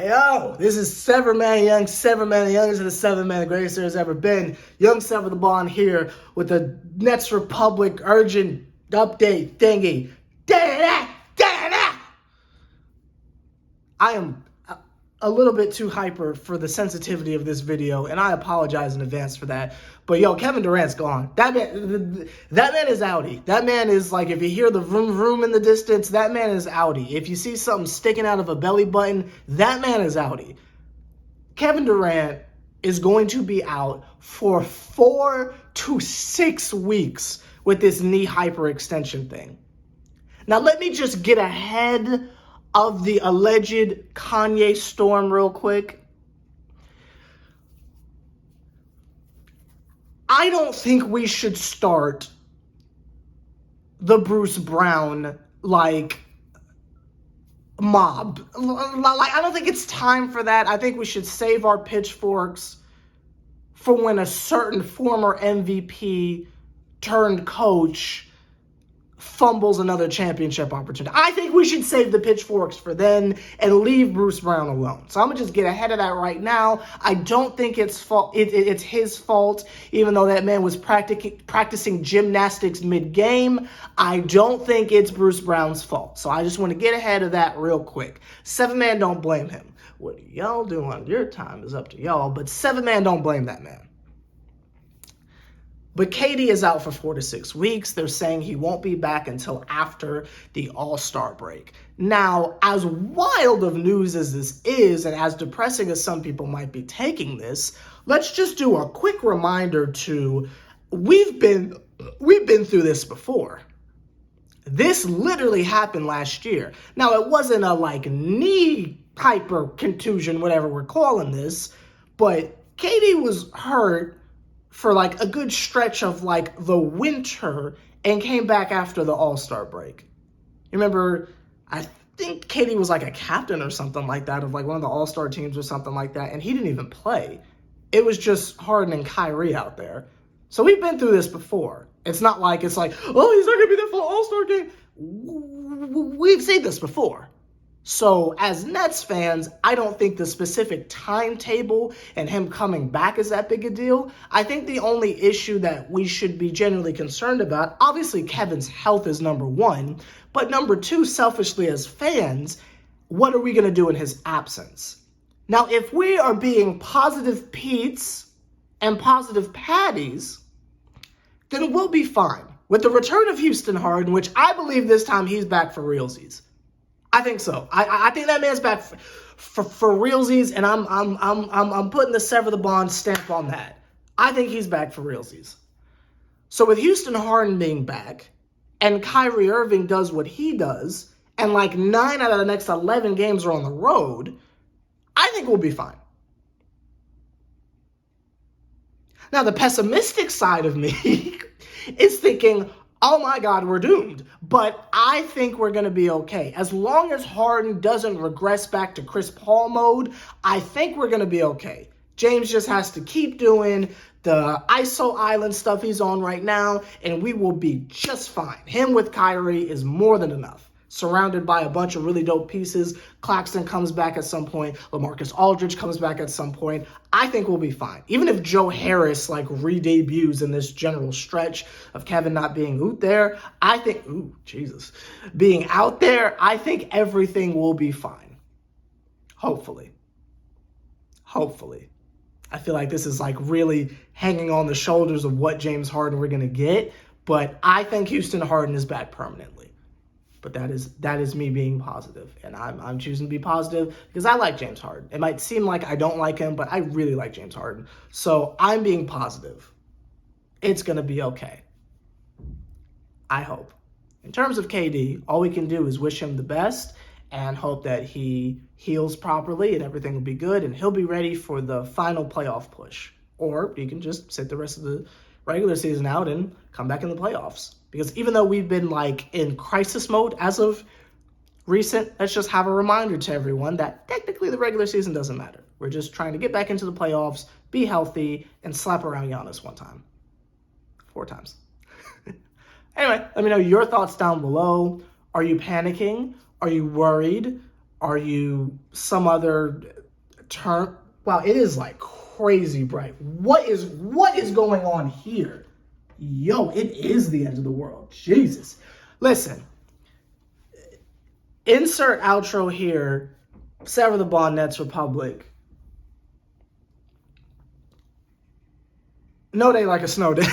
Yo, this is Seven Man Young, Seven Man Young is the seven man the greatest there has ever been. Young Sever the Bond here with the Nets Republic urgent update thingy. I am a little bit too hyper for the sensitivity of this video, and I apologize in advance for that. But yo, Kevin Durant's gone. That man is outie. That man is like, if you hear the vroom vroom in the distance, that man is outie. If you see something sticking out of a belly button, that man is outie. Kevin Durant is going to be out for 4 to 6 weeks with this knee hyperextension thing. Now, let me just get ahead of the alleged Kanye storm real quick. I don't think we should start the Bruce Brown, mob. I don't think it's time for that. I think we should save our pitchforks for when a certain former MVP turned coach fumbles another championship opportunity. I think we should save the pitchforks for then and leave Bruce Brown alone. So I'm going to just get ahead of that right now. I don't think it's his fault, even though that man was practicing gymnastics mid-game. I don't think it's Bruce Brown's fault. So I just want to get ahead of that real quick. Seven Man, don't blame him. What y'all do on your time is up to y'all, but Seven Man, don't blame that man. But KD is out for 4 to 6 weeks. They're saying he won't be back until after the All-Star break. Now, as wild of news as this is, and as depressing as some people might be taking this, let's just do a quick reminder to, we've been through this before. This literally happened last year. Now, it wasn't a knee hyper contusion, whatever we're calling this, but KD was hurt for a good stretch of the winter and came back after the All-Star break. You remember, I think KD was a captain or something like that of one of the All-Star teams or something like that, and he didn't even play. It was just Harden and Kyrie out there. So we've been through this before. It's not like it's oh, he's not going to be there for the All-Star game. We've seen this before. So as Nets fans, I don't think the specific timetable and him coming back is that big a deal. I think the only issue that we should be generally concerned about, obviously Kevin's health is number one, but number two, selfishly as fans, what are we going to do in his absence? Now, if we are being positive Pete's and positive Patties, then we'll be fine. With the return of Houston Harden, which I believe this time he's back for realsies. I think so. I think that man's back for realsies, and I'm putting the Sever the Bond stamp on that. I think he's back for realsies. So with Houston Harden being back, and Kyrie Irving does what he does, and 9 out of the next 11 games are on the road, I think we'll be fine. Now, the pessimistic side of me is thinking, oh my God, we're doomed. But I think we're going to be okay. As long as Harden doesn't regress back to Chris Paul mode, I think we're going to be okay. James just has to keep doing the ISO Island stuff he's on right now, and we will be just fine. Him with Kyrie is more than enough. Surrounded by a bunch of really dope pieces. Claxton comes back at some point. LaMarcus Aldridge comes back at some point. I think we'll be fine. Even if Joe Harris re-debuts in this general stretch of Kevin not being out there, I think, being out there, I think everything will be fine. Hopefully. I feel like this is really hanging on the shoulders of what James Harden we're going to get, but I think Houston Harden is back permanently. But that is me being positive, and I'm choosing to be positive because I like James Harden. It might seem like I don't like him, but I really like James Harden. So I'm being positive. It's going to be okay. I hope. In terms of KD, all we can do is wish him the best and hope that he heals properly and everything will be good and he'll be ready for the final playoff push. Or he can just sit the rest of the regular season out and come back in the playoffs. Because even though we've been in crisis mode as of recent, let's just have a reminder to everyone that technically the regular season doesn't matter. We're just trying to get back into the playoffs, be healthy, and slap around Giannis 4 times. Anyway, let me know your thoughts down below. Are you panicking? Are you worried? Are you some other term? Wow, it is like crazy bright. What is going on here? Yo, it is the end of the world. Jesus. Listen, insert outro here. Sever the Bond, Nets Republic. No day like a snow day.